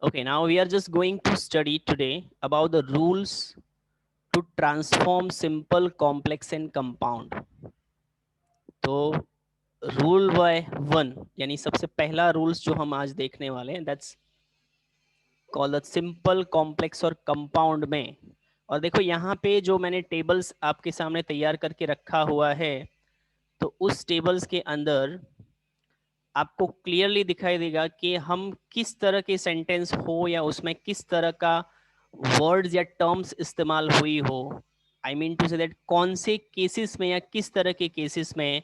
Okay, now we are just going to study today about the rules to transform simple, complex and compound. तो rule by one यानी सबसे पहला rules जो हम आज देखने वाले हैं that's called the simple, complex और कंपाउंड में। और देखो यहाँ पे जो मैंने टेबल्स आपके सामने तैयार करके रखा हुआ है, तो उस टेबल्स के अंदर आपको क्लियरली दिखाई देगा कि हम किस तरह के सेंटेंस हो या उसमें किस तरह का वर्ड्स या टर्म्स इस्तेमाल हुई हो। I mean to say that कौन से केसेस में या किस तरह के केसेस में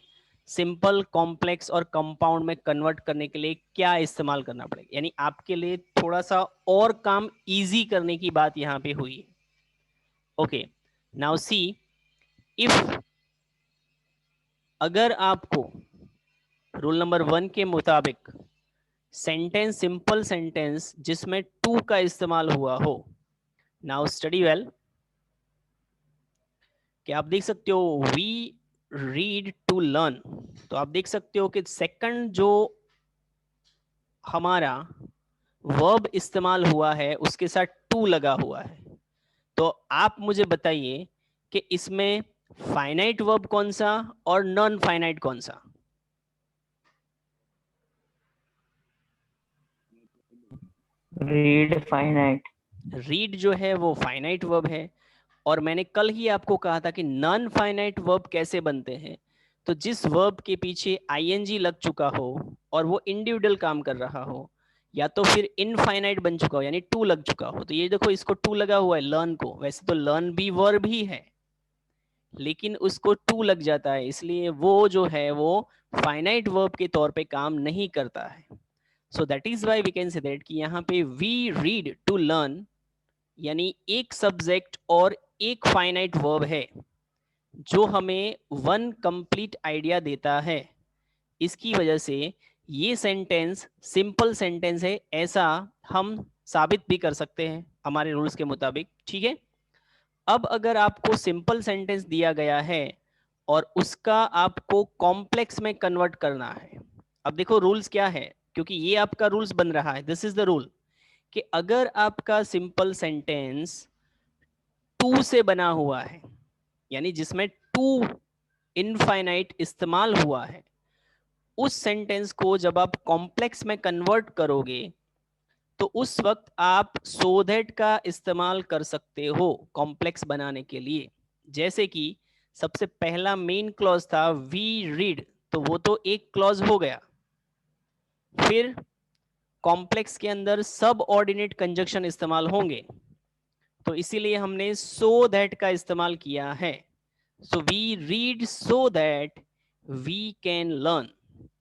सिंपल, कॉम्प्लेक्स और कंपाउंड में कन्वर्ट करने के लिए क्या इस्तेमाल करना पड़ेगा, यानी आपके लिए थोड़ा सा और काम इजी करने की बात यहाँ पे हुई। ओके, नाउ सी, इफ अगर आपको रूल नंबर 1 के मुताबिक सेंटेंस, सिंपल सेंटेंस जिसमें टू का इस्तेमाल हुआ हो, नाउ स्टडी वेल, कि आप देख सकते हो वी रीड टू लर्न। तो आप देख सकते हो कि सेकंड जो हमारा वर्ब इस्तेमाल हुआ है उसके साथ टू लगा हुआ है। तो आप मुझे बताइए कि इसमें फाइनाइट वर्ब कौन सा और नॉन फाइनाइट कौन सा? Read finite. रीड जो है वो फाइनाइट वर्ब है। और मैंने कल ही आपको कहा था कि नॉन फाइनाइट वर्ब कैसे बनते हैं। तो जिस वर्ब के पीछे आईएनजी लग चुका हो और वो इंडिविजुअल काम कर रहा हो, या तो फिर इनफाइनाइट बन चुका हो यानी टू लग चुका हो। तो ये देखो, इसको टू लगा हुआ है लर्न को। वैसे तो लर्न भी वर्ब ही है, लेकिन उसको टू लग जाता है, इसलिए वो जो है वो फाइनाइट वर्ब के तौर पे काम नहीं करता है। So that is why we can say that कि यहाँ पे वी रीड टू लर्न यानी एक सब्जेक्ट और एक फाइनाइट वर्ब है जो हमें वन कंप्लीट आइडिया देता है। इसकी वजह से ये सेंटेंस सिंपल सेंटेंस है, ऐसा हम साबित भी कर सकते हैं हमारे रूल्स के मुताबिक। ठीक है, अब अगर आपको सिंपल सेंटेंस दिया गया है और उसका आपको कॉम्प्लेक्स में कन्वर्ट करना है, अब देखो रूल्स क्या है, क्योंकि ये आपका रूल्स बन रहा है। दिस इज द रूल कि अगर आपका सिंपल सेंटेंस टू से बना हुआ है, यानी जिसमें टू इनफाइनाइट इस्तेमाल हुआ है, उस सेंटेंस को जब आप कॉम्प्लेक्स में कन्वर्ट करोगे तो उस वक्त आप सो दैट का इस्तेमाल कर सकते हो कॉम्प्लेक्स बनाने के लिए। जैसे कि सबसे पहला मेन क्लॉज था वी रीड, तो वो तो एक क्लॉज हो गया। फिर कॉम्प्लेक्स के अंदर सब ऑर्डिनेट कंजक्शन इस्तेमाल होंगे, तो इसीलिए हमने सो दैट का इस्तेमाल किया है। So we read so that we can learn.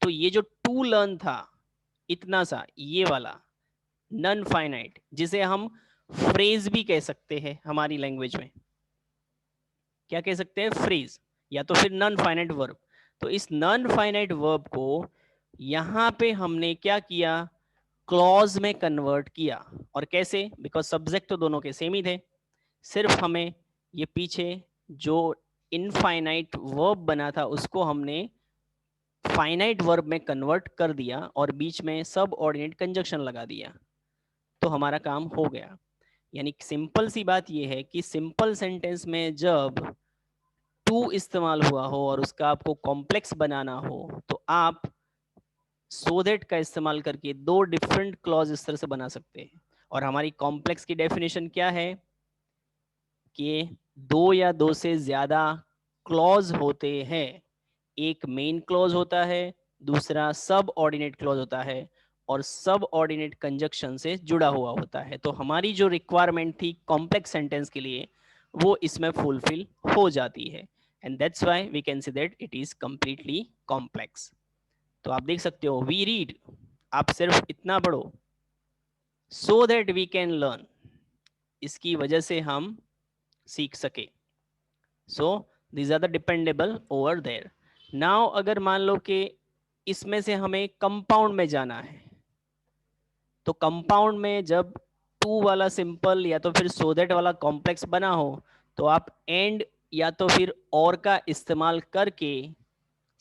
तो ये जो टू लर्न था, इतना सा, ये वाला नॉन फाइनाइट, जिसे हम फ्रेज भी कह सकते हैं हमारी लैंग्वेज में, क्या कह सकते हैं, फ्रेज, या तो फिर नॉन फाइनाइट वर्ब। तो इस नॉन फाइनाइट वर्ब को यहां पे हमने क्या किया, क्लॉज में कन्वर्ट किया। और कैसे, बिकॉज सब्जेक्ट तो दोनों के सेम ही थे, सिर्फ हमें ये पीछे जो इनफाइनाइट वर्ब बना था उसको हमने फाइनाइट वर्ब में कन्वर्ट कर दिया और बीच में सब ऑर्डिनेट कंजक्शन लगा दिया, तो हमारा काम हो गया। यानी सिंपल सी बात यह है कि सिंपल सेंटेंस में जब टू इस्तेमाल हुआ हो और उसका आपको कॉम्प्लेक्स बनाना हो, तो आप सो दैट का इस्तेमाल करके दो डिफरेंट क्लॉज इस तरह से बना सकते हैं। और हमारी कॉम्प्लेक्स की डेफिनेशन क्या है कि दो या दो से ज्यादा क्लॉज होते हैं। एक मेन क्लॉज होता है, दूसरा सब ऑर्डिनेट क्लॉज होता है, और सब ऑर्डिनेट कंजक्शन से जुड़ा हुआ होता है। तो हमारी जो रिक्वायरमेंट थी कॉम्प्लेक्स सेंटेंस के लिए, वो इसमें फुलफिल हो जाती है, and that's why we can say that it is completely complex. तो आप देख सकते हो वी रीड, आप सिर्फ इतना पढ़ो, so that we can learn, इसकी वजह से हम सीख सके। So these are the dependable over there. Now अगर मान लो कि इसमें से हमें कंपाउंड में जाना है, तो कंपाउंड में जब टू वाला सिंपल या तो फिर सो दैट वाला कॉम्प्लेक्स बना हो, तो आप एंड या तो फिर और का इस्तेमाल करके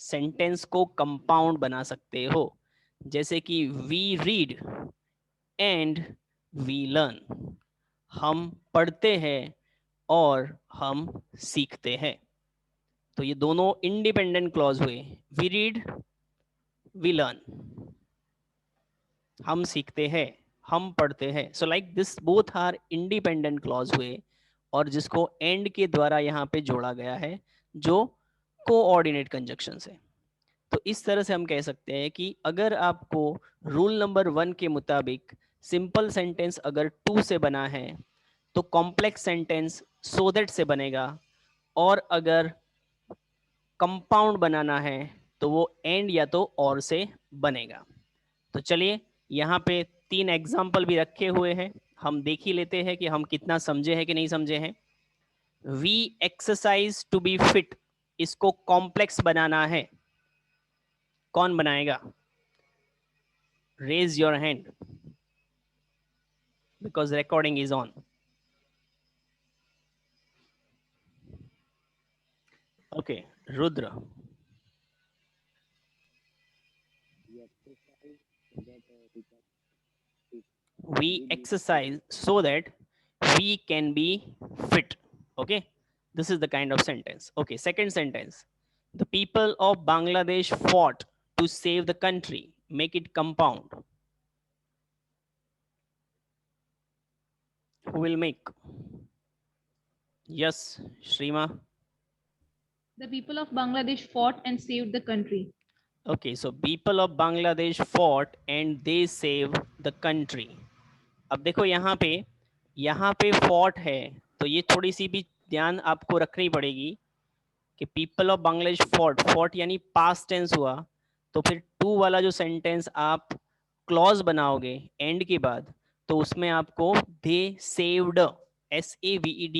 सेंटेंस को कंपाउंड बना सकते हो। जैसे कि we read and we learn, हम पढ़ते हैं और हम सीखते हैं। तो ये दोनों इंडिपेंडेंट क्लॉज हुए। वी रीड, वी लर्न, हम सीखते हैं, हम पढ़ते हैं। So like this both are independent clause हुए, और जिसको एंड के द्वारा यहाँ पे जोड़ा गया है, जो कोऑर्डिनेट कंजक्शन है। तो इस तरह से हम कह सकते हैं कि अगर आपको रूल नंबर 1 के मुताबिक सिंपल सेंटेंस अगर टू से बना है तो कॉम्प्लेक्स सेंटेंस सो दैट से बनेगा, और अगर कंपाउंड बनाना है तो वो एंड या तो और से बनेगा। तो चलिए यहाँ पे 3 एग्जाम्पल भी रखे हुए हैं, हम देख ही लेते हैं कि हम कितना समझे हैं कि नहीं समझे हैं। We exercise to be fit, इसको कॉम्प्लेक्स बनाना है, कौन बनाएगा? Raise your hand because recording is on. Okay, Rudra. We exercise so that we can be fit. Okay, this is the kind of sentence. Okay, second sentence, the people of Bangladesh fought to save the country. Make it compound. Who will make? Yes, Shrima. The people of Bangladesh fought and saved the country. Okay, so people of Bangladesh fought and they saved the country. अब देखो यहाँ पे fought है, तो ये थोड़ी सी भी ध्यान आपको रखनी पड़ेगी कि people of Bangladesh fought, fought यानी पास्ट टेंस हुआ, तो फिर टू वाला जो सेंटेंस आप क्लॉज बनाओगे एंड के बाद, तो उसमें आपको दे सेव्ड, SAVED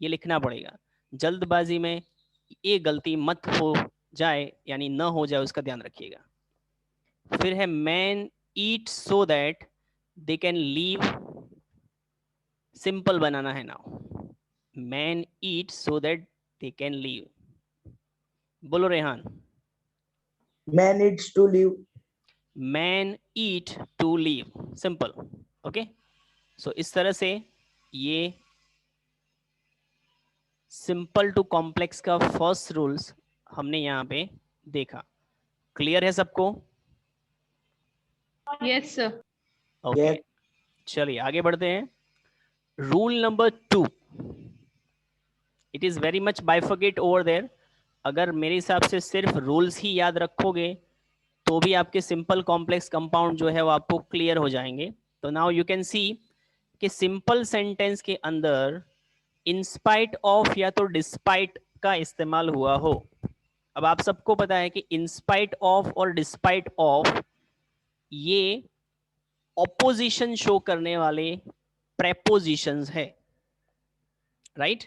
ये लिखना पड़ेगा। जल्दबाजी में ये गलती मत हो जाए, यानी न हो जाए, उसका ध्यान रखिएगा। फिर है man eat so that they can live, simple बनाना है now, man eat so that they can live. बोलो Rehan. Man needs to live. Man eat to live, simple. Okay, so इस तरह से ये सिंपल टू कॉम्प्लेक्स का फर्स्ट रूल्स हमने यहाँ पे देखा। क्लियर है सबको? Yes, sir. Okay, Yes. चलिए आगे बढ़ते हैं। Rule number 2, it is very much bifurcate over there. अगर मेरे हिसाब से सिर्फ रूल्स ही याद रखोगे तो भी आपके सिंपल कॉम्प्लेक्स कंपाउंड जो है वो आपको क्लियर हो जाएंगे। तो नाउ यू कैन सी कि सिंपल सेंटेंस के अंदर इंस्पाइट ऑफ या तो डिस्पाइट का इस्तेमाल हुआ हो। अब आप सबको पता है कि इंस्पाइट ऑफ और डिस्पाइट ऑफ ये ऑपोजिशन शो करने वाले प्रेपोजिशंस है, राइट?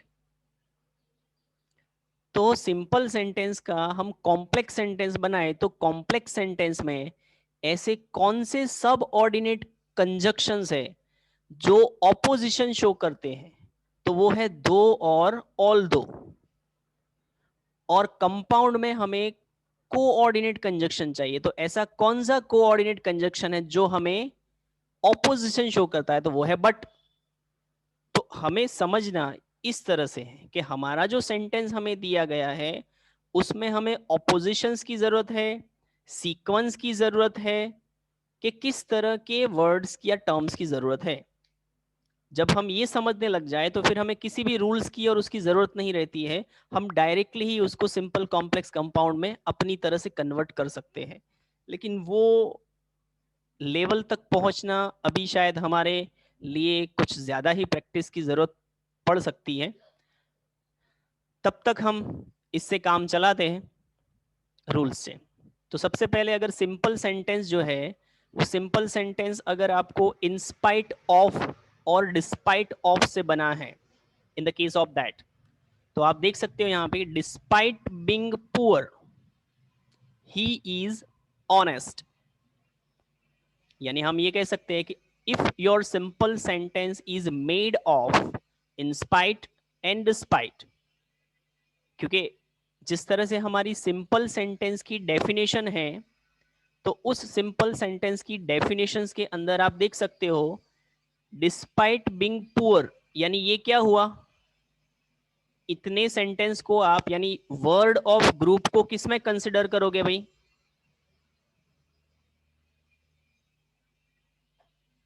तो सिंपल सेंटेंस का हम कॉम्प्लेक्स सेंटेंस बनाए तो कॉम्प्लेक्स सेंटेंस में ऐसे कौन से सब ऑर्डिनेट कंजक्शंस है जो ऑपोजिशन शो करते हैं? तो वो है दो और ऑल दो। और कंपाउंड में हमें कोऑर्डिनेट कंजक्शन चाहिए, तो ऐसा कौन सा कोऑर्डिनेट कंजक्शन है जो हमें ऑपोजिशन शो करता है? तो वो है बट। तो हमें समझना इस तरह से है कि हमारा जो सेंटेंस हमें दिया गया है उसमें हमें ऑपोजिशंस की जरूरत है, सीक्वेंस की जरूरत है, कि किस तरह के वर्ड्स या टर्म्स की जरूरत है। जब हम ये समझने लग जाए तो फिर हमें किसी भी रूल्स की और उसकी जरूरत नहीं रहती है, हम डायरेक्टली ही उसको सिंपल कॉम्प्लेक्स कंपाउंड में अपनी तरह से कन्वर्ट कर सकते हैं। लेकिन वो लेवल तक पहुंचना अभी शायद हमारे लिए कुछ ज्यादा ही प्रैक्टिस की जरूरत पड़ सकती है। तब तक हम इससे काम चलाते हैं रूल्स से। तो सबसे पहले अगर सिंपल सेंटेंस जो है वो सिंपल सेंटेंस अगर आपको इंस्पाइट ऑफ और डिस्पाइट ऑफ से बना है, in the case of that, तो आप देख सकते हो यहाँ पे despite being poor he is honest. यानी हम ये कह सकते हैं कि if your simple sentence is made of in spite and despite, क्योंकि जिस तरह से हमारी सिंपल सेंटेंस की डेफिनेशन है, तो उस सिंपल सेंटेंस की डेफिनेशंस के अंदर आप देख सकते हो डिस्पाइट बीइंग पुअर, यानी ये क्या हुआ, इतने सेंटेंस को आप यानी वर्ड ऑफ ग्रुप को किस में कंसिडर करोगे भाई?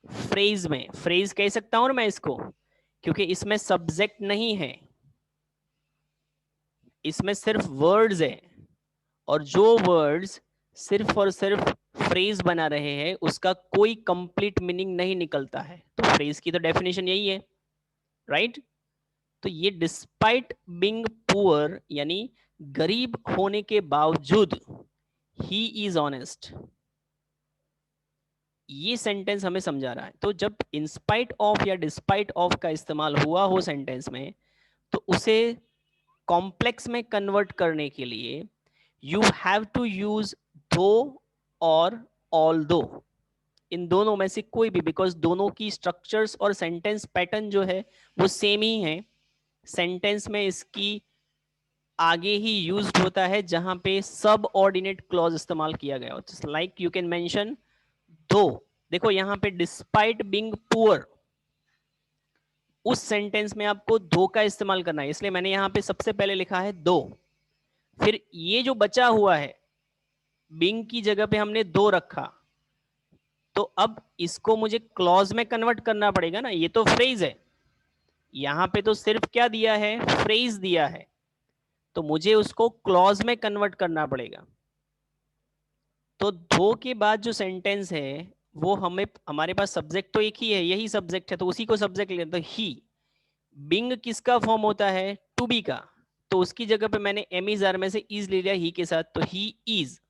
फ्रेज में। फ्रेज कह सकता हूं ना मैं इसको, क्योंकि इसमें सब्जेक्ट नहीं है, इसमें सिर्फ वर्ड्स है, और जो वर्ड्स सिर्फ और सिर्फ फ्रेज बना रहे हैं उसका कोई कंप्लीट मीनिंग नहीं निकलता है। तो फ्रेज की तो डेफिनेशन यही है, राइट? तो ये डिस्पाइट बीइंग पुअर यानी गरीब होने के बावजूद ही इज ऑनेस्ट, ये सेंटेंस हमें समझा रहा है। तो जब इंस्पाइट ऑफ या डिस्पाइट ऑफ का इस्तेमाल हुआ हो सेंटेंस में, तो उसे कॉम्प्लेक्स में कन्वर्ट करने के लिए यू हैव टू यूज दो और ऑल्दो, इन दोनों में से कोई भी, बिकॉज दोनों की स्ट्रक्चर्स और सेंटेंस पैटर्न जो है वो सेम ही है। सेंटेंस में इसकी आगे ही यूज्ड होता है जहां पे सब ऑर्डिनेट क्लॉज इस्तेमाल किया गया हो, लाइक यू कैन मेंशन दो। देखो यहां पे डिस्पाइट बीइंग पुअर, उस सेंटेंस में आपको दो का इस्तेमाल करना है, इसलिए मैंने यहां पे सबसे पहले लिखा है दो। फिर ये जो बचा हुआ है बीइंग की जगह पे हमने दो रखा, तो अब इसको मुझे क्लॉज में कन्वर्ट करना पड़ेगा ना, ये तो फ्रेज है, यहां पे तो सिर्फ क्या दिया है, फ्रेज दिया है, तो मुझे उसको क्लॉज में कन्वर्ट करना पड़ेगा। तो दो के बाद जो सेंटेंस है वो हमें, हमारे पास सब्जेक्ट तो एक ही है, यही सब्जेक्ट है, तो उसी को सब्जेक्ट लेते, तो ही। बिंग किसका फॉर्म होता है, टू बी का, तो उसकी जगह पे मैंने एम इज आर में से इज ले लिया ही के साथ, तो ही इज।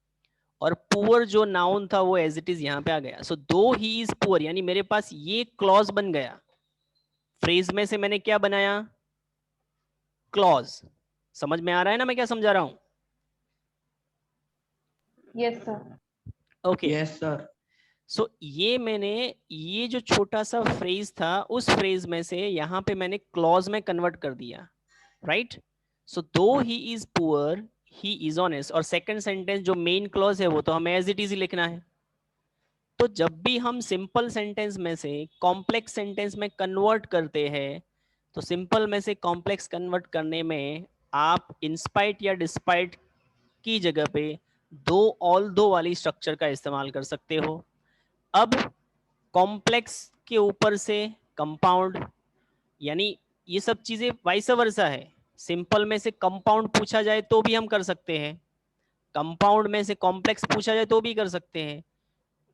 और पुअर जो नाउन था वो एज इट इज यहां पे आ गया। सो दो ही इज पुअर, यानी मेरे पास ये क्लॉज बन गया। फ्रेज में से मैंने क्या बनाया, क्लॉज। समझ में आ रहा है ना मैं क्या समझा रहा हूं? Yes, sir. Okay. Yes, sir. सो ये मैंने, ये जो छोटा सा फ्रेज था उस फ्रेज में से यहां पे मैंने क्लॉज में कन्वर्ट कर दिया, राइट? सो दो he is poor he is honest, और सेकंड सेंटेंस जो मेन क्लॉज है वो तो हमें एज इट इज लिखना है। तो जब भी हम सिंपल सेंटेंस में से कॉम्प्लेक्स सेंटेंस में कन्वर्ट करते हैं, तो सिंपल में से कॉम्प्लेक्स कन्वर्ट करने में आप इंस्पाइट या डिस्पाइट की जगह पे दो ऑल दो वाली स्ट्रक्चर का इस्तेमाल कर सकते हो। अब कॉम्प्लेक्स के ऊपर से कंपाउंड, यानी ये सब चीजें वाइस वर्सा है। सिंपल में से कंपाउंड पूछा जाए तो भी हम कर सकते हैं, कंपाउंड में से कॉम्प्लेक्स पूछा जाए तो भी कर सकते हैं,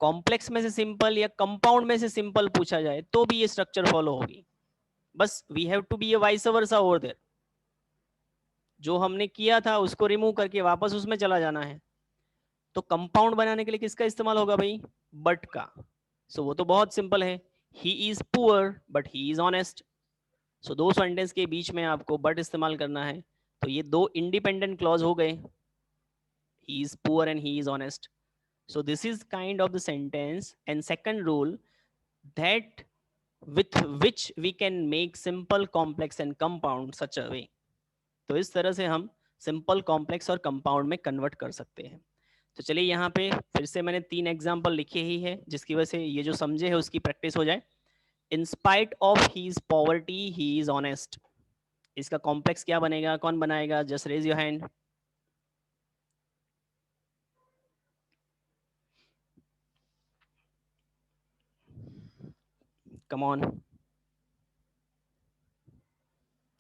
कॉम्प्लेक्स में से सिंपल या कंपाउंड में से सिंपल पूछा जाए तो भी ये स्ट्रक्चर फॉलो होगी। बस we have to be a vice versa over there, जो हमने किया था उसको रिमूव करके वापस उसमें चला जाना है। तो कंपाउंड बनाने के लिए किसका इस्तेमाल होगा भाई, बट का। सो वो तो बहुत सिंपल है, he is poor but he is honest. So दो सेंटेंस के बीच में आपको बट इस्तेमाल करना है, तो ये दो इंडिपेंडेंट क्लॉज हो गए, he is poor and he is honest. So this is kind of the sentence. And second rule, that with which we can make simple, complex and compound such a way, तो इस तरह से हम simple, complex और compound में convert कर सकते हैं। तो चलिए यहाँ पे फिर से मैंने 3 एग्जाम्पल लिखे ही है, जिसकी वजह से ये जो समझे है उसकी प्रैक्टिस हो जाए। In spite of his poverty he is honest, इसका कॉम्प्लेक्स क्या बनेगा, कौन बनाएगा, just raise your hand. Come on,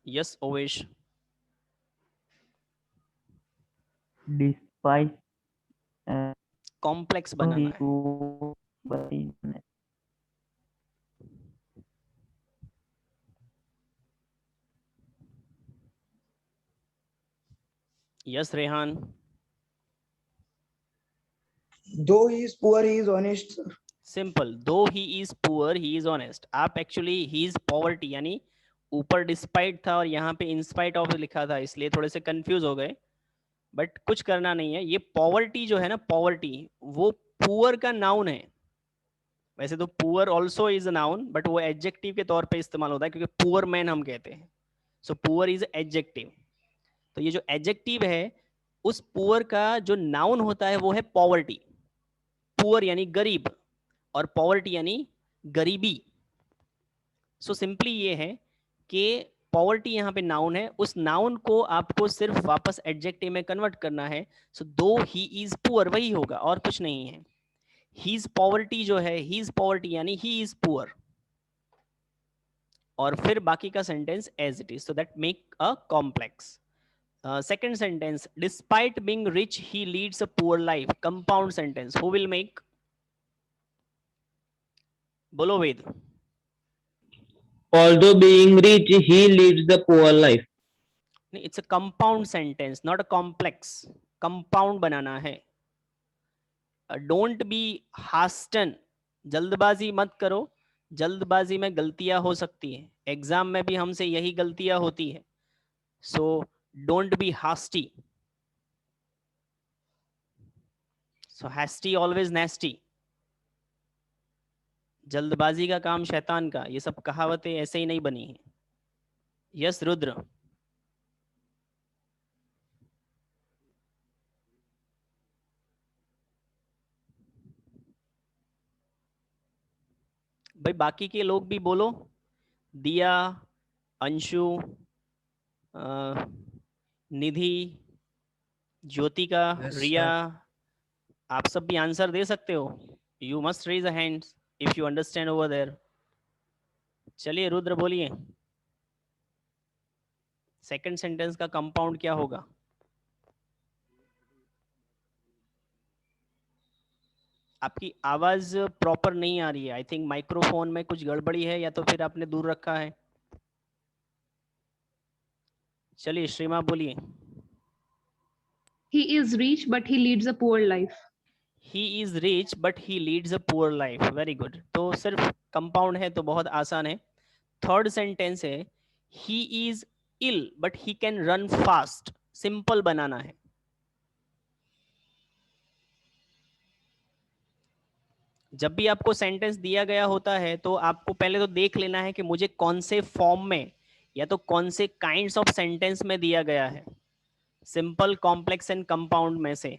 yes Owais. Despite complex बनाना है। Yes Rehan. Though he is poor, he is honest, sir. Simple, though he is poor he is honest. आप actually he is poverty, यानी ऊपर despite था और यहाँ पे in spite of लिखा था, इसलिए थोड़े से कंफ्यूज हो गए, बट कुछ करना नहीं है। ये पॉवर्टी जो है ना, पॉवर्टी वो पुअर का नाउन है। वैसे तो poor also is a noun, but वो एडजेक्टिव के तौर पे इस्तेमाल होता है, क्योंकि पुअर मैन हम कहते हैं। So poor is adjective. तो ये जो एडजेक्टिव है, उस पुअर का जो नाउन होता है वो है पॉवर्टी। पुअर यानी गरीब, और पॉवर्टी यानी गरीबी। सो सिंपली ये है कि पॉवर्टी यहाँ पे नाउन है, उस नाउन को आपको सिर्फ वापस एडजेक्टिव में कन्वर्ट करना है। सो दो ही इज पुअर वही होगा और कुछ नहीं है। हीज पॉवर्टी जो है, हीज पॉवर्टी यानी ही इज पुअर, और फिर बाकी का sentence as it is, so that make a complex. Second sentence, despite being rich he leads a poor life, compound sentence, who will make? बोलो Ved. Although being rich, he lives the poor life. It's a compound sentence, not a complex. Compound बनाना है। Don't B हास्टन, जल्दबाजी मत करो, जल्दबाजी में गलतियां हो सकती हैं, एग्जाम में भी हमसे यही गलतियां होती है। So don't be hasty, so hasty always nasty, जल्दबाजी का काम शैतान का, ये सब कहावतें ऐसे ही नहीं बनी हैं। यस रुद्र। भाई बाकी के लोग भी बोलो, दिया, अंशु, निधि, ज्योतिका, Yes, रिया, sir. आप सब भी आंसर दे सकते हो। You must raise a hand if you understand over there. चलिए रुद्र बोलिए, सेकंड सेंटेंस का कंपाउंड क्या होगा? आपकी आवाज प्रॉपर नहीं आ रही है, आई थिंक माइक्रोफोन में कुछ गड़बड़ी है या तो फिर आपने दूर रखा है। चलिए श्रीमा बोलिए। He is rich, but he leads a poor life. He is rich but he leads a poor life, very good. तो सिर्फ कंपाउंड है तो बहुत आसान है। थर्ड सेंटेंस है, he is ill but he can run fast, simple बनाना है। जब भी आपको सेंटेंस दिया गया होता है तो आपको पहले तो देख लेना है कि मुझे कौन से फॉर्म में या तो कौन से काइंड्स ऑफ सेंटेंस में दिया गया है, सिंपल, कॉम्प्लेक्स एंड कंपाउंड में से।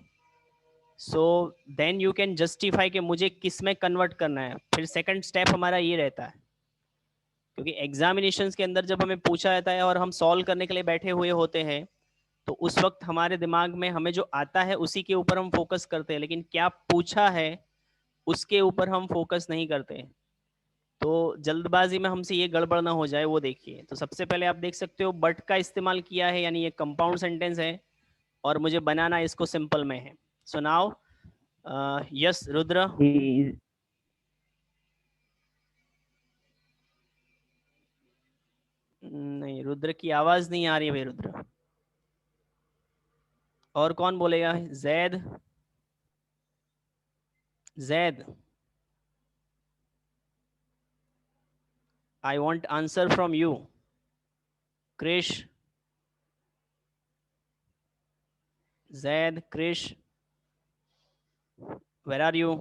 So then you can justify कि मुझे किस में कन्वर्ट करना है। फिर सेकंड स्टेप हमारा ये रहता है, क्योंकि एग्जामिनेशंस के अंदर जब हमें पूछा जाता है और हम सॉल्व करने के लिए बैठे हुए होते हैं तो उस वक्त हमारे दिमाग में हमें जो आता है उसी के ऊपर हम फोकस करते हैं, लेकिन क्या पूछा है उसके ऊपर हम फोकस नहीं करते। तो जल्दबाजी में हमसे ये गड़बड़ ना हो जाए वो देखिए। तो सबसे पहले आप देख सकते हो बट का इस्तेमाल किया है, यानी ये कंपाउंड सेंटेंस है और मुझे बनाना इसको सिंपल में है। So now yes Rudra. He is नहीं, रुद्र की आवाज नहीं आ रही है भाई रुद्र। और कौन बोलेगा? Zaid, Zaid, I want answer from you. Krish, Zaid, Krish, where are you?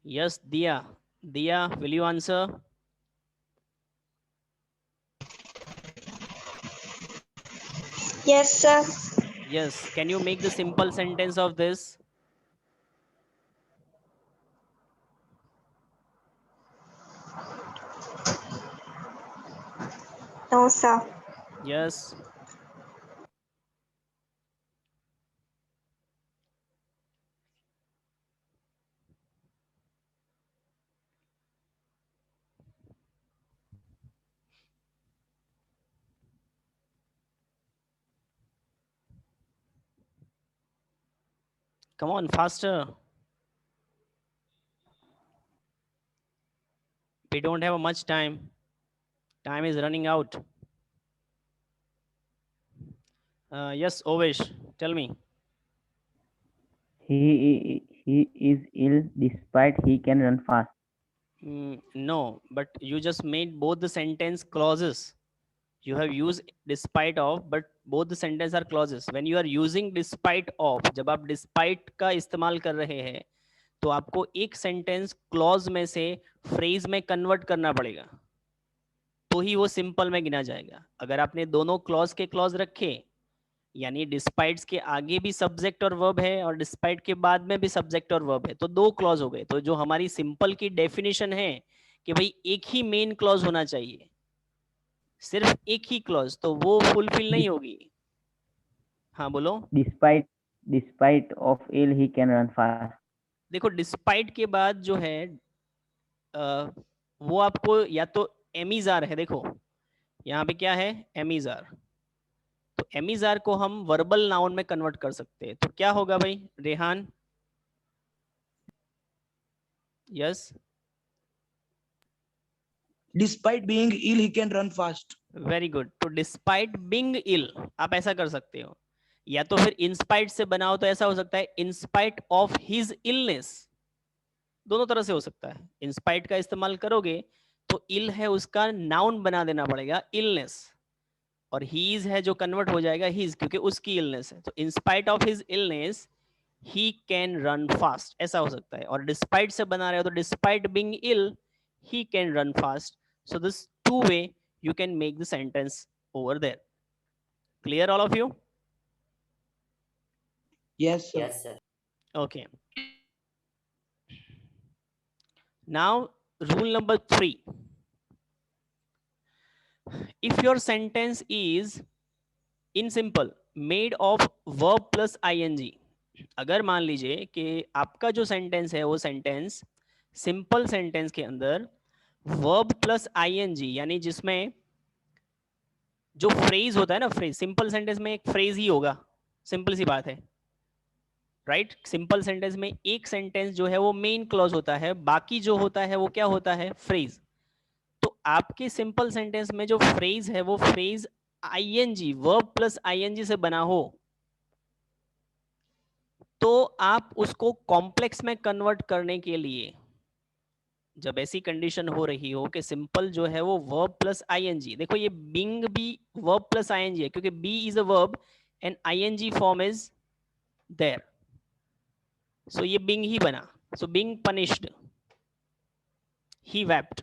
Yes Diya, Diya will you answer? Yes, sir. Yes, can you make the simple sentence of this? No, sir. Yes. Come on, faster. We don't have much time. Time is running out. Yes, Ovesh, tell me. he is ill despite he can run fast. No, but you just made both the sentence clauses. You have used despite of, but both the sentence are clauses. When you are using despite of, जब आप despite का इस्तेमाल कर रहे हैं तो आपको एक सेंटेंस क्लॉज में से फ्रेज में कन्वर्ट करना पड़ेगा, तो ही वो सिंपल में गिना जाएगा। अगर आपने दोनों क्लॉज के क्लॉज रखे यानी डिस्पाइट्स के आगे भी सब्जेक्ट और वर्ब है और डिस्पाइट के बाद में भी सब्जेक्ट और वर्ब है, तो दो क्लॉज हो गए। तो जो हमारी सिंपल की डेफिनेशन है कि भाई एक ही मेन क्लॉज होना चाहिए, सिर्फ एक ही क्लॉज, तो वो फुलफिल नहीं होगी। हाँ बोलो। Despite of ill, he can run fast. देखो डिस्पाइट के बाद जो है वो आपको या तो एमिजार है, देखो यहाँ पे क्या है, एमिजार, तो एमिजार को हम वर्बल नाउन में कन्वर्ट कर सकते हैं। तो क्या होगा भाई Rehan? Yes, Despite being ill, he can run fast. Very good. तो डिस्पाइट बिंग इल आप ऐसा कर सकते हो, या तो फिर इंस्पाइट से बनाओ तो ऐसा हो सकता है इंस्पाइट ऑफ हिज इलनेस, दोनों तरह से हो सकता है। इंस्पाइट का इस्तेमाल करोगे तो इल है उसका नाउन बना देना पड़ेगा इलनेस, और हीज है जो कन्वर्ट हो जाएगा हिज, क्योंकि उसकी इलनेस है। तो in spite of his illness he can run fast, ऐसा हो सकता है। और डिस्पाइट से बना रहे हो तो despite being ill he can run fast. So this two way you can make the sentence over there. Clear all of you? Yes, sir. Yes, sir. Okay. Now rule number 3. If your sentence is in simple made of verb plus ing, अगर मान लीजिए कि आपका जो sentence है वो sentence simple sentence के अंदर वर्ब प्लस आईएनजी, यानी जिसमें जो फ्रेज होता है ना, फ्रेज, सिंपल सेंटेंस में एक फ्रेज ही होगा, सिंपल सी बात है, राइट? सिंपल सेंटेंस में एक सेंटेंस जो है वो मेन क्लॉज होता है, बाकी जो होता है वो क्या होता है, फ्रेज। तो आपके सिंपल सेंटेंस में जो फ्रेज है वो phrase ING, verb plus ING से बना हो, तो आप उसको कॉम्प्लेक्स में कन्वर्ट करने के लिए, जब ऐसी कंडीशन हो रही हो कि सिंपल जो है वो वर्ब प्लस आईएनजी, देखो ये बिंग भी वर्ब प्लस आईएनजी है क्योंकि be is a verb and ING form is there, so ये बिंग ही बना। So being punished he wept,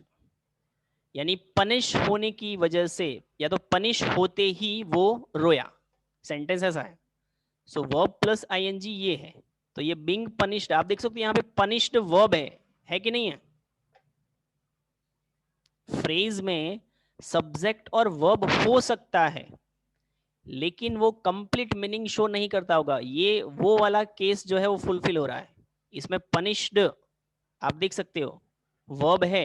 यानी पनिश होने की वजह से या तो पनिश होते ही वो रोया, सेंटेंस ऐसा है। सो वर्ब प्लस आईएनजी ये है, तो ये बिंग पनिश्ड, आप देख सकते हैं यहाँ पे पनिश्ड वर्ब है कि नहीं है? फ्रेज में सब्जेक्ट और वर्ब हो सकता है लेकिन वो कंप्लीट मीनिंग शो नहीं करता होगा, ये वो वाला केस जो है वो फुलफिल हो रहा है। इसमें पनिश्ड आप देख सकते हो वर्ब है,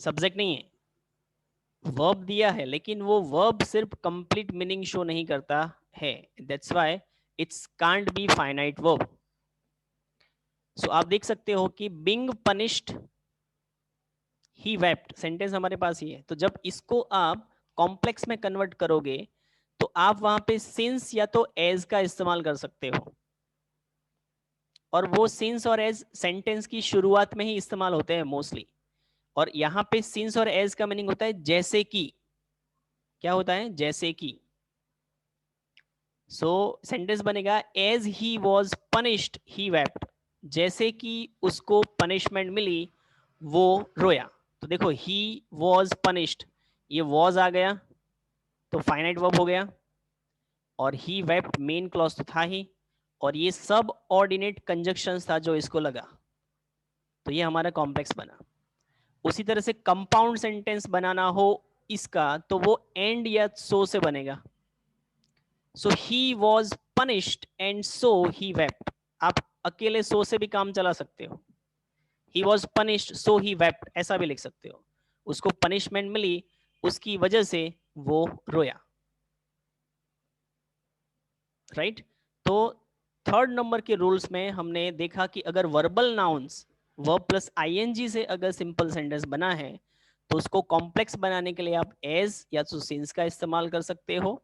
सब्जेक्ट नहीं है, वर्ब दिया है लेकिन वो वर्ब सिर्फ कंप्लीट मीनिंग शो नहीं करता है, that's why it's can't be finite verb. So आप देख सकते हो कि being punished he wept sentence हमारे पास ही है, तो जब इसको आप कॉम्प्लेक्स में कन्वर्ट करोगे तो आप वहां पे सिंस या तो एज का इस्तेमाल कर सकते हो, और वो सिंस और एज सेंटेंस की शुरुआत में ही इस्तेमाल होते हैं मोस्टली, और यहां पे सिंस और एज का मीनिंग होता है जैसे कि, क्या होता है, जैसे कि। सो सेंटेंस बनेगा as he was punished he wept, जैसे कि उसको पनिशमेंट मिली वो रोया। तो देखो ही वॉज पनिश्ड, ये वॉज आ गया तो फाइनाइट वर्ब हो गया, और ही वेप्ट मेन क्लॉज तो था ही, और ये सब ऑर्डिनेट कंजक्शंस था जो इसको लगा, तो ये हमारा कॉम्प्लेक्स बना। उसी तरह से कंपाउंड सेंटेंस बनाना हो इसका तो वो एंड या सो से बनेगा। So he was punished and so he wept, आप अकेले सो से भी काम चला सकते हो, he was punished so he wept ऐसा भी लिख सकते हो, उसको पनिशमेंट मिली उसकी वजह से वो रोया, राइट? तो थर्ड नंबर के रूल्स में हमने देखा कि अगर verbal nouns verb plus ING से अगर सिंपल सेंटेंस बना है तो उसको कॉम्प्लेक्स बनाने के लिए आप एज या तो सिंस का इस्तेमाल कर सकते हो,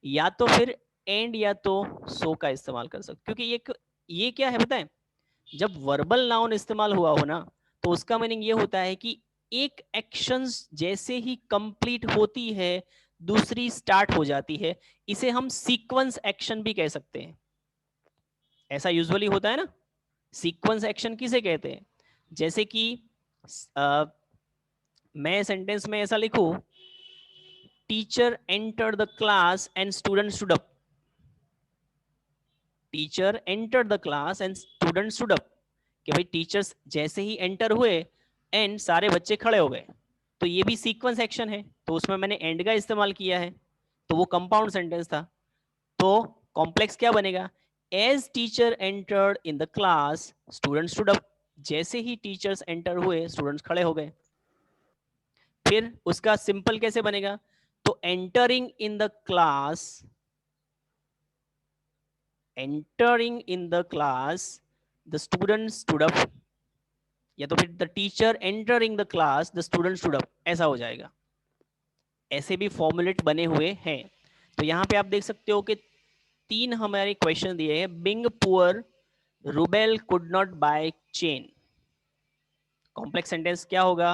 या तो फिर एंड या तो सो का इस्तेमाल कर सकते हो, क्योंकि ये क्या है पता है, जब वर्बल नाउन इस्तेमाल हुआ हो ना तो उसका मीनिंग ये होता है कि एक एक्शंस जैसे ही कंप्लीट होती है दूसरी स्टार्ट हो जाती है, इसे हम सीक्वेंस एक्शन भी कह सकते हैं। ऐसा यूजुअली होता है ना, सीक्वेंस एक्शन किसे कहते हैं? जैसे कि मैं सेंटेंस में ऐसा लिखूं teacher enter the class and student stood up, teacher enter the class and student stood up, कि भाई टीचर्स जैसे ही एंटर हुए एंड सारे बच्चे खड़े हो गए, तो ये भी सीक्वेंस एक्शन है, तो उसमें मैंने एंड का इस्तेमाल किया है, तो वो कंपाउंड सेंटेंस था। तो कॉम्प्लेक्स क्या बनेगा, as teacher entered in the class student stood up, जैसे ही टीचर्स एंटर हुए स्टूडेंट्स खड़े हो गए। फिर उसका सिंपल कैसे बनेगा, तो entering in the class, entering in the class the student stood up, या तो फिर the teacher entering the class the student stood up, ऐसा हो जाएगा। ऐसे भी फॉर्मुलेट बने हुए हैं। तो यहां पे आप देख सकते हो कि 3 हमारे क्वेश्चन दिए हैं। Being poor Rubel could not buy chain, complex sentence क्या होगा?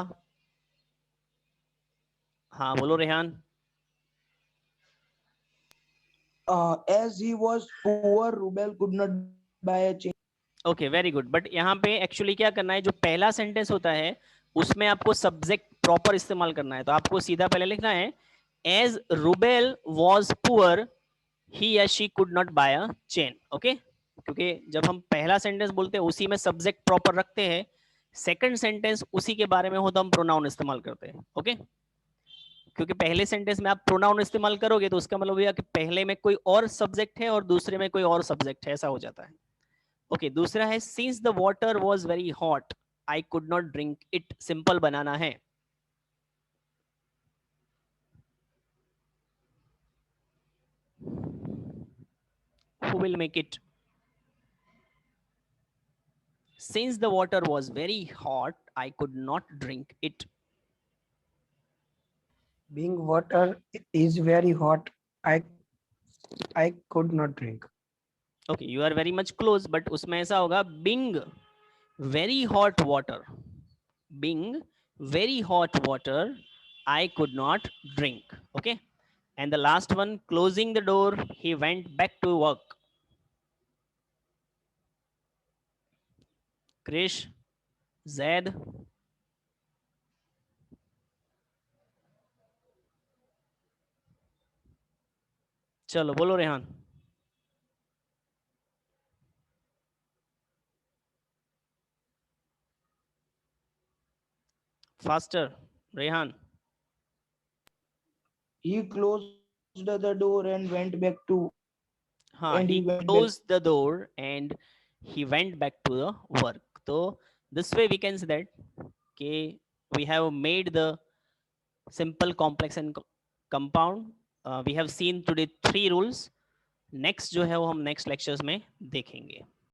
हाँ बोलो Rehan. As he was poor, Rubel could not buy a chain. Okay very good. But यहाँ पे एक्चुअली क्या करना है, जो पहला सेंटेंस होता है उसमें आपको सब्जेक्ट प्रॉपर इस्तेमाल करना है। तो आपको सीधा पहले लिखना है as Rubel was poor he या she could not buy a chain. Okay, क्योंकि जब हम पहला सेंटेंस बोलते हैं उसी में सब्जेक्ट प्रॉपर रखते हैं, सेकंड सेंटेंस उसी के बारे में हो तो हम प्रोनाउन इस्तेमाल करते हैं। ओके, क्योंकि पहले सेंटेंस में आप प्रोनाउन इस्तेमाल करोगे तो उसका मतलब यह कि पहले में कोई और सब्जेक्ट है और दूसरे में कोई और सब्जेक्ट है, ऐसा हो जाता है। ओके, दूसरा है since the water was very hot I could not drink it, simple बनाना है। Who will make it? Since the water was very hot I could not drink it. Being water is very hot, I could not drink. Okay, you are very much close, but उसमें ऐसा होगा being very hot water, being very hot water I could not drink. Okay, and the last one, closing the door he went back to work. Krish, Zaid, चलो बोलो Rehan. Faster Rehan. He closed the door and went back to. हाँ, And he he went back. closed the door and he went back to the work. So this way we can say that okay, we have made the simple, complex and compound. We have seen today 3 rules. Next जो है वो हम next lectures में देखेंगे।